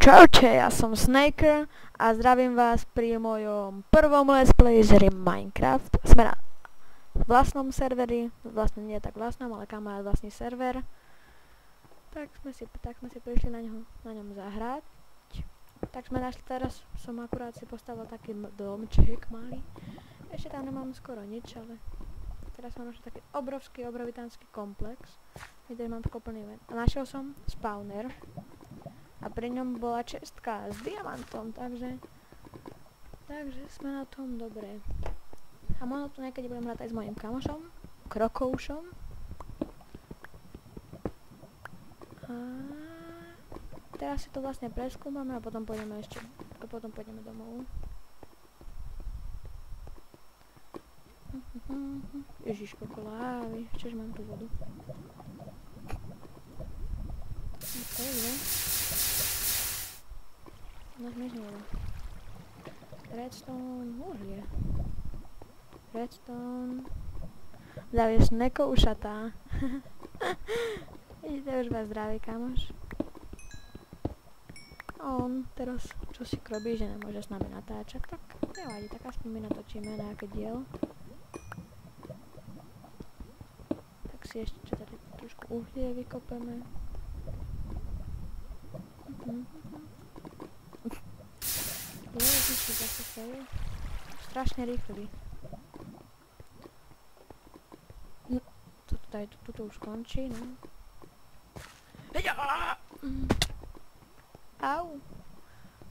Čaute, ja som Snaker a zdravím vás pri mojom prvom let's play z hry Minecraft. Sme na vlastnom serveri, vlastne nie tak vlastnom, ale kamarát vlastný server. Tak sme si prišli na ňom zahrať. Tak sme našli, teraz som akurát si postavil taký domček malý. Ešte tam nemám skoro nič, ale teraz som našli taký obrovitánsky komplex. Vidíte, mám tako plný ven. A našiel som spawner. A pri ňom bola čestka s diamantom, takže sme na tom dobre. A možno tu niekedy budem hrať aj s mojím kamošom, Krokoušom. A teraz si to vlastne preskúmame a potom pôjdeme domov. Ježiš, koľko lávy, čože mám tu vodu. No zmiznulo. Redstone, uhlie. Redstone. Zavieš neko ušatá. Vidíte, už vás zdraví, kamoš. A on teraz, čo si krobí, že nemôže s nami natáčať, tak nevadí, tak aspoň my natočíme nejaké dielo. Tak si ešte tady trošku uhlie vykopeme. Ježiši, zase fail. Strašne rýchly. No, toto už končí, no. Au.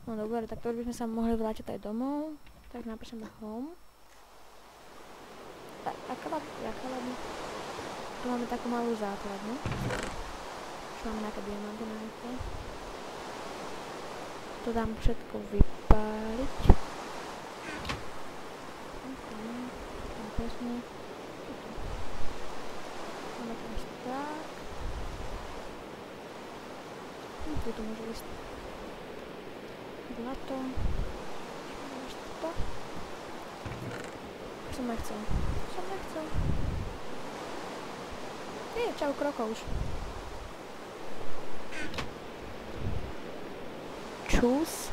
No dobre, tak to by sme sa mohli vrátiť aj domov. Tak napíšeme home. Jaká lobby? Tu máme takú malú základnu. Už máme nejaké diamanty na nechto. To dám všetko vypáliť. Tam presne. Máme to až tak. Tuto môže ísť zlato. Až to. Som nechcel. Čau, Krokouš. Čus.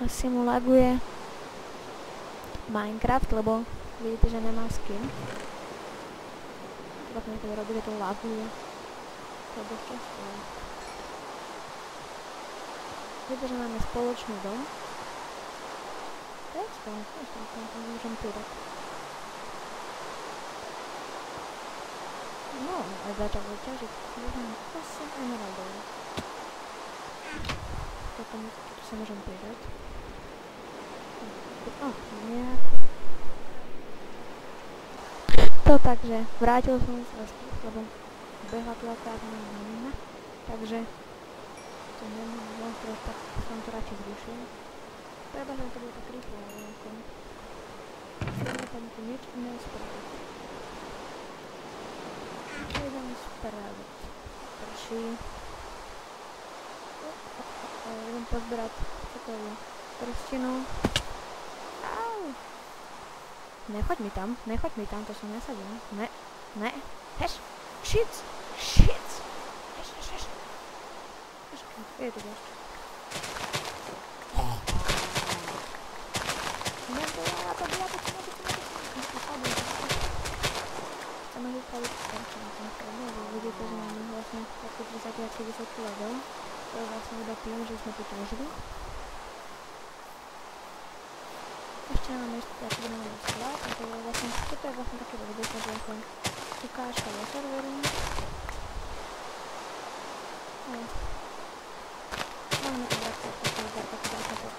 Asi mu laguje Minecraft, lebo vidíte, že nemá skin. Tak niekedy robí, že to laguje. To je dosť často. Vidíte, že máme spoločný dom. Tam môžem pridať. No, aj začal vyťažiť. Môžem 8 emeraldov. Toto sa môžem pridať. Nejako. To takže, vrátil som sa späť, lebo behla tu aká na. Takže to nemám, tak som to radšej zrušil. Treba, že to bude tak rýchlo, ale ako tu nič iné spraviť. Čo idem spraviť? Prší. Idem pozberať takovú prstinu. Au! Nechoď mi tam, to som nesadil. Ne. Heš! Shit! Heš! Je to dosť. Vidíte, že máme vlastne takú 30 level. To je vlastne iba tým, že sme tu ťažili. Ešte máme taký nový sklad, a toto je vlastne také vidíte, že ako ukážka do serveru. Máme to brať takú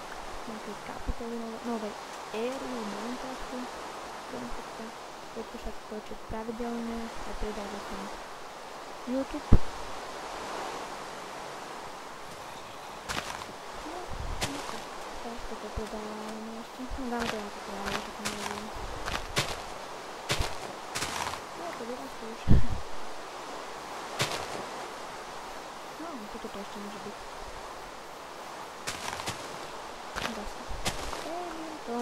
nejakej kapitoly novej éry v Minecraftu. Budem sa pokúšať točiť pravidelne a pridať na YouTube. Teraz toto pridáme ešte. No dáme to na to práve, že to neviem. No to vyrastú už. No, toto to ešte môže byť. Zase. To.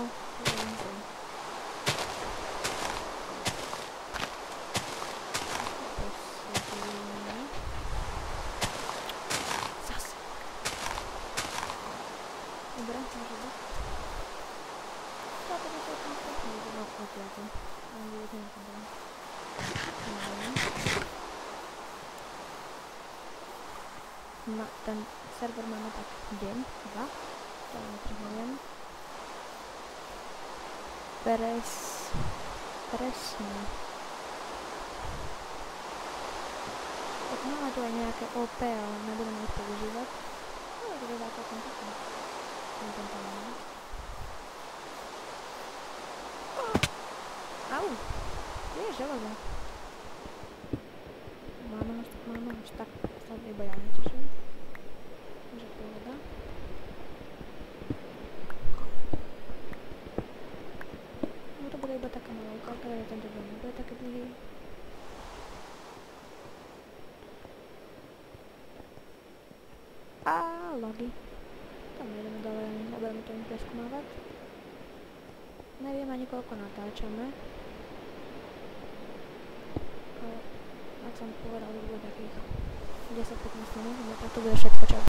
ten server máme tak deň, 2, to neviem. Presne. Tak máme tu aj nejaké OP, ale nebudeme ich používať. No, to je celkom také. Au! Je železo. Máme už tak, sa iba ja neteším. Že to je voda. No to bude iba taká malá ukážka, že tento diel nebude taký dlhý. A logy. Tam nejdeme ďalej, nebudeme to im preskúmavať. Neviem ani koľko natáčame. Ale ak som povedal, že bude takých 10-15 minút, tak to bude všetko, čo